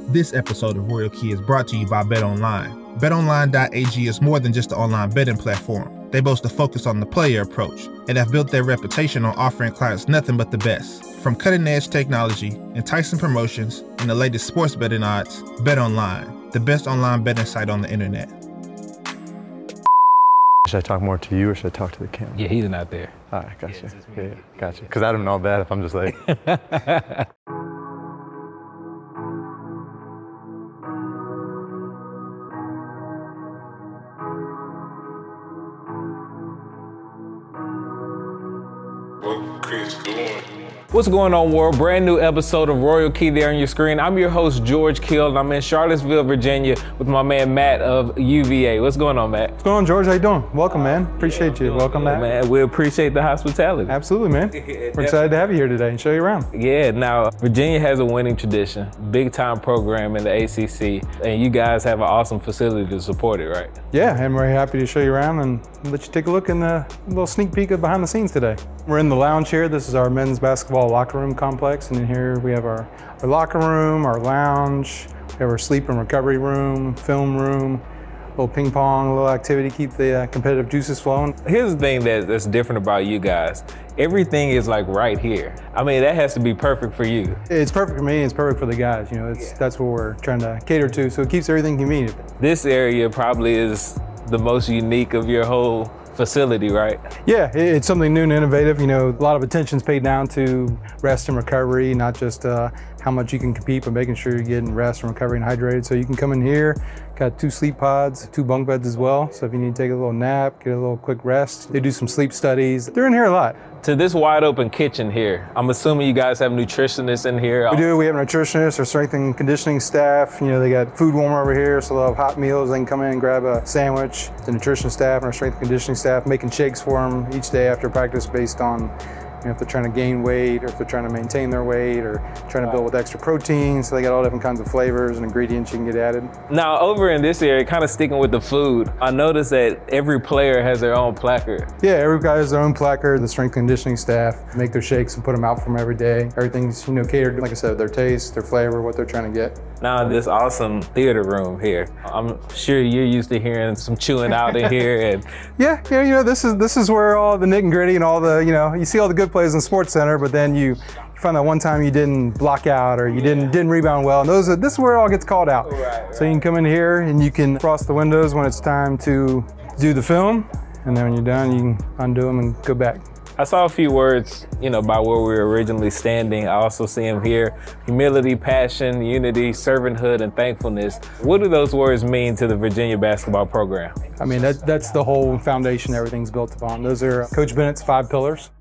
This episode of Royal Key is brought to you by BetOnline. BetOnline.ag is more than just an online betting platform. They boast a focus on the player approach and have built their reputation on offering clients nothing but the best. From cutting-edge technology, enticing promotions, and the latest sports betting odds, BetOnline, the best online betting site on the internet. Should I talk more to you or should I talk to the camera? Yeah, he's not there. All right, gotcha. Yeah, gotcha. Because I don't know that if I'm just like. What's going on, world? Brand new episode of Royal Key there on your screen. I'm your host, George Kill, and I'm in Charlottesville, Virginia with my man, Matt of UVA. What's going on, Matt? What's going on, George? How you doing? Welcome, man. Appreciate you. Welcome back. Man, we appreciate the hospitality. Absolutely, man. We're excited to have you here today and show you around. Yeah, now, Virginia has a winning tradition, big time program in the ACC, and you guys have an awesome facility to support it, right? Yeah, and we're happy to show you around and let you take a look in the little sneak peek of behind the scenes today. We're in the lounge here. This is our men's basketball locker room complex, and in here we have our locker room, our lounge, we have our sleep and recovery room, film room, a little ping pong, a little activity, keep the competitive juices flowing. Here's the thing that's different about you guys. Everything is like right here. I mean, that has to be perfect for you. It's perfect for me, it's perfect for the guys. You know, that's what we're trying to cater to, so it keeps everything convenient. This area probably is the most unique of your whole facility, right? Yeah, it's something new and innovative. You know, a lot of attention's paid down to rest and recovery, not just how much you can compete, but making sure you're getting rest and recovery and hydrated. So you can come in here, got 2 sleep pods, 2 bunk beds as well. So if you need to take a little nap, get a little quick rest, they do some sleep studies. They're in here a lot. To this wide open kitchen here, I'm assuming you guys have nutritionists in here. We do. We have nutritionists, our strength and conditioning staff. You know, they got food warmer over here, so they'll have hot meals. They can come in and grab a sandwich. The nutrition staff and our strength and conditioning staff making shakes for them each day after practice based on, you know, if they're trying to gain weight or if they're trying to maintain their weight or trying to build with extra protein. So they got all different kinds of flavors and ingredients you can get added. Now over in this area, kind of sticking with the food, I noticed that every player has their own placard. Yeah, every guy has their own placard. The strength and conditioning staff make their shakes and put them out for them every day. Everything's, you know, catered, like I said, their taste, their flavor, what they're trying to get. Now this awesome theater room here. I'm sure you're used to hearing some chewing out in here. And yeah, you know, this is where all the nit and gritty and all the, you know, you see all the good plays in the Sports Center, but then you find that one time you didn't block out or you didn't rebound well, and this is where it all gets called out. Right. So you can come in here and you can frost the windows when it's time to do the film, and then when you're done, you can undo them and go back. I saw a few words, you know, by where we were originally standing. I also see them here: humility, passion, unity, servanthood, and thankfulness. What do those words mean to the Virginia basketball program? I mean, that's the whole foundation everything's built upon. Those are Coach Bennett's 5 pillars.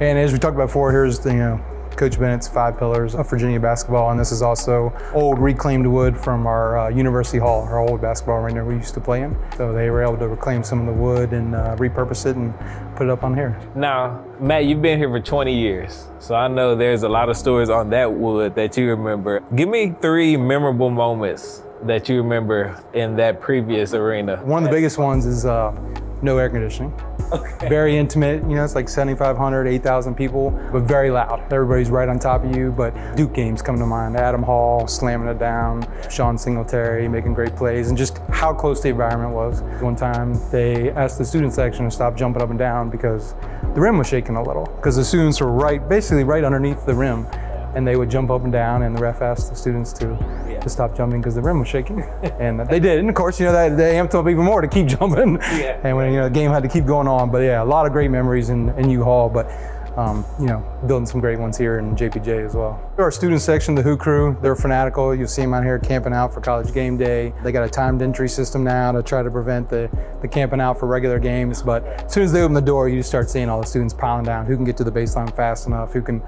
And as we talked about before, here's the, you know, Coach Bennett's 5 pillars of Virginia basketball, and this is also old reclaimed wood from our University Hall, our old basketball arena we used to play in. So they were able to reclaim some of the wood and repurpose it and put it up on here. Now, Matt, you've been here for 20 years, so I know there's a lot of stories on that wood that you remember. Give me 3 memorable moments that you remember in that previous arena. One of the biggest ones is no air conditioning. Okay. Very intimate, you know, it's like 7,500, 8,000 people, but very loud. Everybody's right on top of you, but Duke games come to mind. Adam Hall slamming it down, Sean Singletary making great plays, and just how close the environment was. One time they asked the student section to stop jumping up and down because the rim was shaking a little, because the students were basically right underneath the rim. And they would jump up and down, and the ref asked the students to stop jumping because the rim was shaking. And they did. And of course, you know, they amped up even more to keep jumping. Yeah. And when, you know, the game had to keep going on. But yeah, a lot of great memories in U-Hall, but you know, building some great ones here in JPJ as well. Our student section, the Who Crew, they're fanatical. You'll see them out here camping out for college game day. They got a timed entry system now to try to prevent the camping out for regular games. But as soon as they open the door, you just start seeing all the students piling down, who can get to the baseline fast enough, who can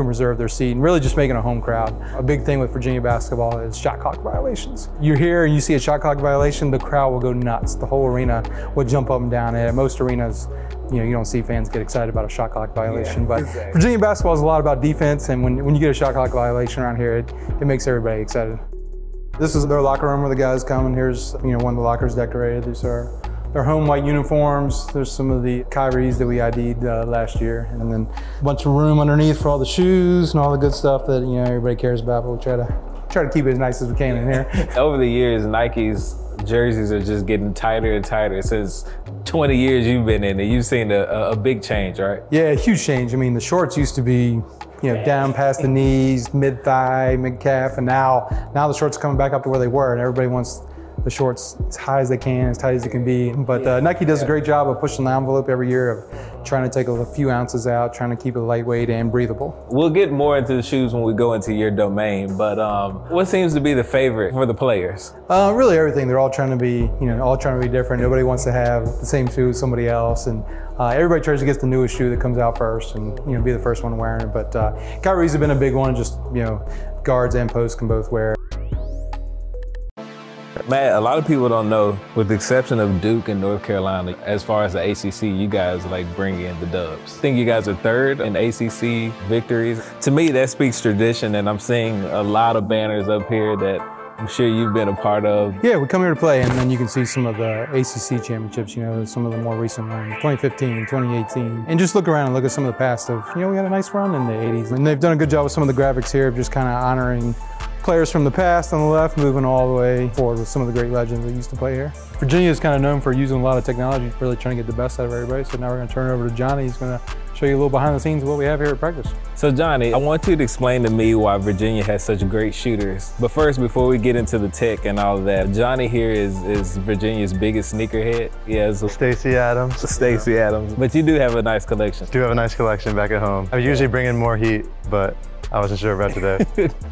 reserve their seat, and really just making a home crowd. A big thing with Virginia basketball is shot clock violations. You're here and you see a shot clock violation, the crowd will go nuts. The whole arena will jump up and down. And at most arenas, you know, you don't see fans get excited about a shot clock violation, but exactly. Virginia basketball is a lot about defense, and when you get a shot clock violation around here, it makes everybody excited. This is their locker room where the guys come, and here's, you know, one of the lockers decorated. These are their home white uniforms. There's some of the Kyries that we ID'd last year, and then a bunch of room underneath for all the shoes and all the good stuff that, you know, everybody cares about, but we'll try try to keep it as nice as we can in here. Over the years, Nike's jerseys are just getting tighter and tighter. Since 20 years you've been in it, you've seen a big change, right? Yeah, huge change. I mean, the shorts used to be, down past the knees, mid-thigh, mid-calf, and now the shorts are coming back up to where they were, and everybody wants the shorts as high as they can, as tight as they can be. But Nike does a great job of pushing the envelope every year of trying to take a few ounces out, trying to keep it lightweight and breathable. We'll get more into the shoes when we go into your domain, but what seems to be the favorite for the players? Really everything. They're all trying to be, all trying to be different. Nobody wants to have the same shoe as somebody else, and everybody tries to get the newest shoe that comes out first and be the first one wearing it. But Kyrie's have been a big one. Just guards and posts can both wear. Matt, a lot of people don't know, with the exception of Duke and North Carolina, as far as the ACC, you guys bring in the dubs. I think you guys are third in ACC victories. To me, that speaks tradition, and I'm seeing a lot of banners up here that I'm sure you've been a part of. Yeah, we come here to play, and then you can see some of the ACC championships, some of the more recent ones, 2015, 2018. And just look around and look at some of the past of, we had a nice run in the 80s. And they've done a good job with some of the graphics here of just kind of honoring players from the past on the left, moving all the way forward with some of the great legends that used to play here. Virginia is kind of known for using a lot of technology, really trying to get the best out of everybody. So now we're going to turn it over to Johnny. He's going to show you a little behind the scenes of what we have here at practice. So Johnny, I want you to explain to me why Virginia has such great shooters. But first, before we get into the tech and all of that, Johnny here is Virginia's biggest sneakerhead. Yeah, Stacey Adams. Stacey Adams. But you do have a nice collection. Do have a nice collection back at home. I usually bring in more heat, but I wasn't sure about today.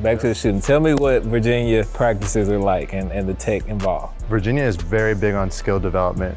Back to the shooting. Tell me what Virginia practices are like and the tech involved. Virginia is very big on skill development.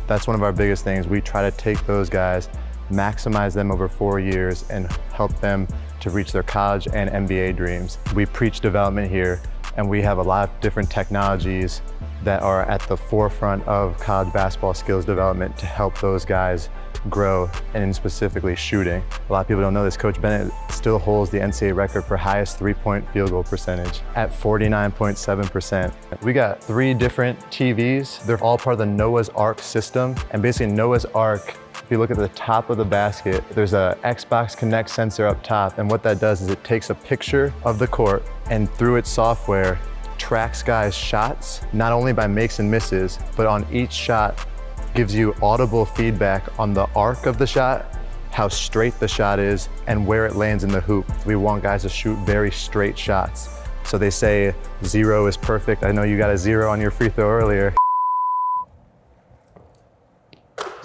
That's one of our biggest things. We try to take those guys, maximize them over 4 years, and help them to reach their college and NBA dreams. We preach development here, and we have a lot of different technologies that are at the forefront of college basketball skills development to help those guys grow, and in specifically shooting. A lot of people don't know this. Coach Bennett still holds the NCAA record for highest three-point field goal percentage at 49.7%. We got 3 different TVs. They're all part of the Noah's Ark system. And basically Noah's Ark, if you look at the top of the basket, there's a Xbox Connect sensor up top. And what that does is it takes a picture of the court and through its software tracks guys' shots, not only by makes and misses, but on each shot gives you audible feedback on the arc of the shot, how straight the shot is, and where it lands in the hoop. We want guys to shoot very straight shots. So they say 0 is perfect. I know you got a 0 on your free throw earlier.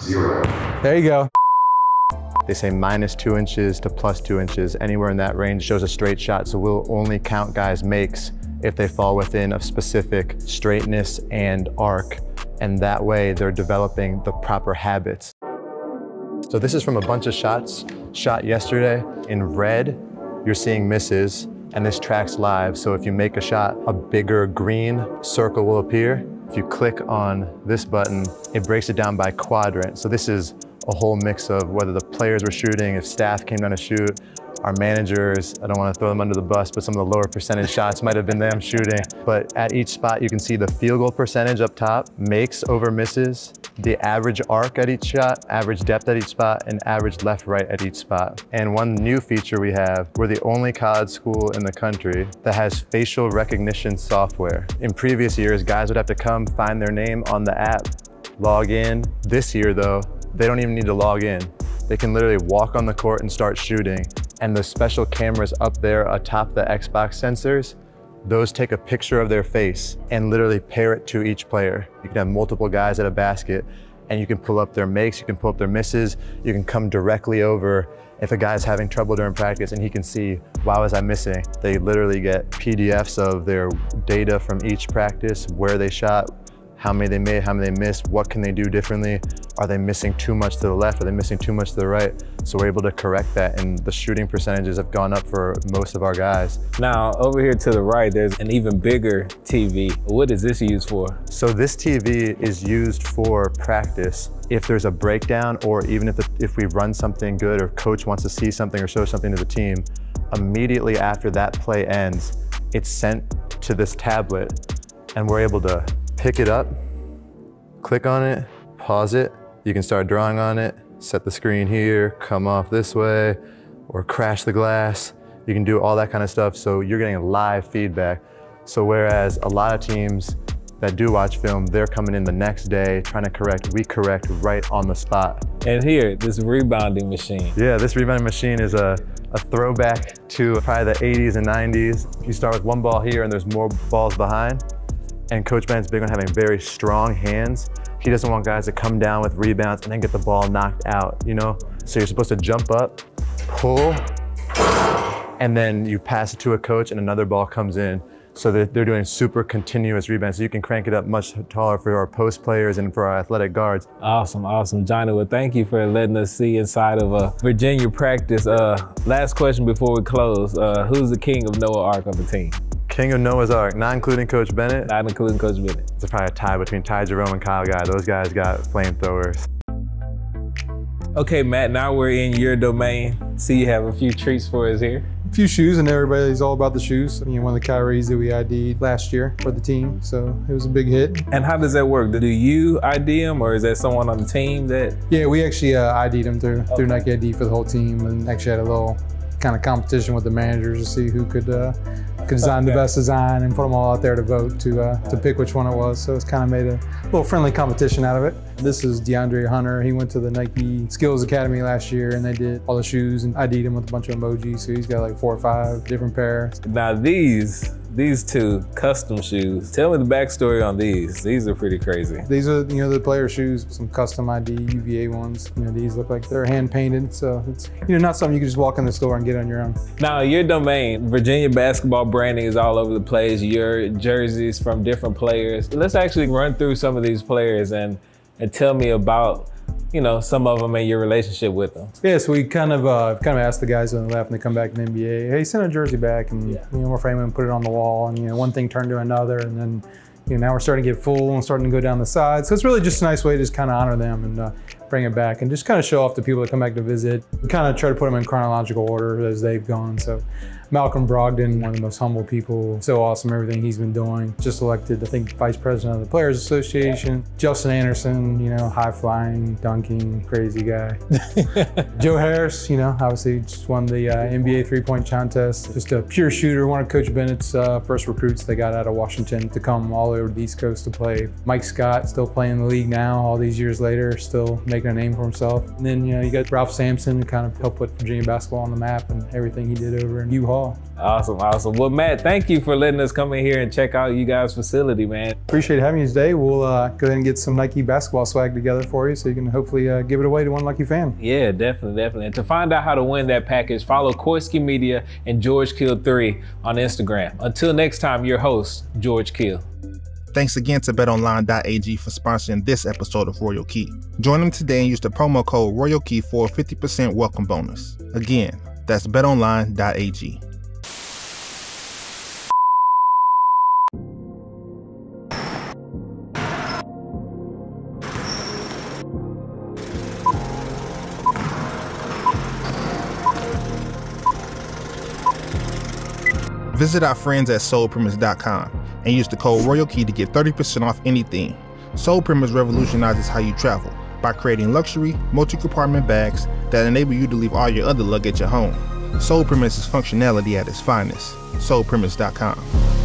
0. There you go. They say -2 inches to +2 inches. Anywhere in that range shows a straight shot, so we'll only count guys' makes if they fall within a specific straightness and arc. And that way they're developing the proper habits. So this is from a bunch of shots shot yesterday. In red, you're seeing misses, and this tracks live. So if you make a shot, a bigger green circle will appear. If you click on this button, it breaks it down by quadrant. So this is a whole mix of whether the players were shooting, if staff came down to shoot, our managers, I don't want to throw them under the bus, but some of the lower percentage shots might have been them shooting. But at each spot, you can see the field goal percentage up top, makes over misses, the average arc at each shot, average depth at each spot, and average left-right at each spot. And one new feature we have, we're the only college school in the country that has facial recognition software. In previous years, guys would have to come find their name on the app, log in. This year though, they don't even need to log in. They can literally walk on the court and start shooting. And the special cameras up there atop the Xbox sensors, those take a picture of their face and literally pair it to each player. You can have multiple guys at a basket and you can pull up their makes, you can pull up their misses, you can come directly over if a guy's having trouble during practice and he can see, why was I missing? They literally get PDFs of their data from each practice, where they shot, how many they made, how many they missed, what can they do differently? Are they missing too much to the left? Are they missing too much to the right? So we're able to correct that, and the shooting percentages have gone up for most of our guys. Now, over here to the right, there's an even bigger TV. What is this used for? So this TV is used for practice. If there's a breakdown, or even if we run something good, or coach wants to see something or show something to the team, immediately after that play ends, it's sent to this tablet, and we're able to pick it up, click on it, pause it. You can start drawing on it, set the screen here, come off this way, or crash the glass. You can do all that kind of stuff. So you're getting live feedback. So whereas a lot of teams that do watch film, they're coming in the next day trying to correct, we correct right on the spot. And here, this rebounding machine. Yeah, this rebounding machine is a throwback to probably the 80s and 90s. You start with one ball here and there's more balls behind. And Coach Bennett's big on having very strong hands. He doesn't want guys to come down with rebounds and then get the ball knocked out, you know? So you're supposed to jump up, pull, and then you pass it to a coach and another ball comes in. So they're doing super continuous rebounds. So you can crank it up much taller for our post players and for our athletic guards. Awesome, awesome. Johnny, well, thank you for letting us see inside of a Virginia practice. Last question before we close. Who's the king of Noah Ark on the team? King of Noah's Ark, not including Coach Bennett. Not including Coach Bennett. It's probably a tie between Ty Jerome and Kyle Guy. Those guys got flamethrowers. Okay, Matt, now we're in your domain. See, you have a few treats for us here. A few shoes, and everybody's all about the shoes. You know, one of the Cavaliers that we ID'd last year for the team, so it was a big hit. And how does that work? Do you ID them, or is that someone on the team that? Yeah, we actually ID'd them through Nike ID for the whole team, and actually had a little kind of competition with the managers to see who could design the best design and put them all out there to vote to pick which one it was. So it's kind of made a little friendly competition out of it. This is DeAndre Hunter. He went to the Nike Skills Academy last year and they did all the shoes and ID'd him with a bunch of emojis. So he's got like 4 or 5 different pairs. Now these two custom shoes, tell me the backstory on these. These are pretty crazy. These are, you know, the player shoes, some custom ID UVA ones. You know, these look like they're hand painted. So it's, you know, not something you can just walk in the store and get on your own. Now your domain, Virginia basketball branding is all over the place. Your jerseys from different players. Let's actually run through some of these players and tell me about, you know, some of them and your relationship with them. Yeah, so we kind of asked the guys on the left when they come back in the NBA, hey, send a jersey back, and you know, we'll frame it and put it on the wall, and you know, one thing turned to another, and then you know, now we're starting to get full and starting to go down the side. So it's really just a nice way to just kind of honor them and bring it back and just kind of show off to people that come back to visit. We kind of try to put them in chronological order as they've gone. So Malcolm Brogdon, one of the most humble people, so awesome, everything he's been doing. Just elected, I think, vice president of the Players Association. Justin Anderson, you know, high flying, dunking, crazy guy. Joe Harris, you know, obviously just won the NBA 3-point contest. Just a pure shooter, one of Coach Bennett's first recruits they got out of Washington to come all over to the East Coast to play. Mike Scott, still playing in the league now, all these years later, still making a name for himself. And then, you know, you got Ralph Sampson, who kind of helped put Virginia basketball on the map and everything he did over in U-Haul. Awesome, awesome. Well, Matt, thank you for letting us come in here and check out you guys' facility, man. Appreciate having you today. We'll go ahead and get some Nike basketball swag together for you so you can hopefully give it away to one lucky fan. Yeah, definitely, definitely. And to find out how to win that package, follow Korsky Media and George Kill 3 on Instagram. Until next time, your host, George Kill. Thanks again to betonline.ag for sponsoring this episode of Royal Key. Join them today and use the promo code ROYALKEY for a 50% welcome bonus. Again, that's betonline.ag. Visit our friends at soulpremise.com and use the code ROYALKEY to get 30% off anything. Soul Premise revolutionizes how you travel by creating luxury, multi-compartment bags that enable you to leave all your other luggage at home. Soul Premise's functionality at its finest. soulpremise.com.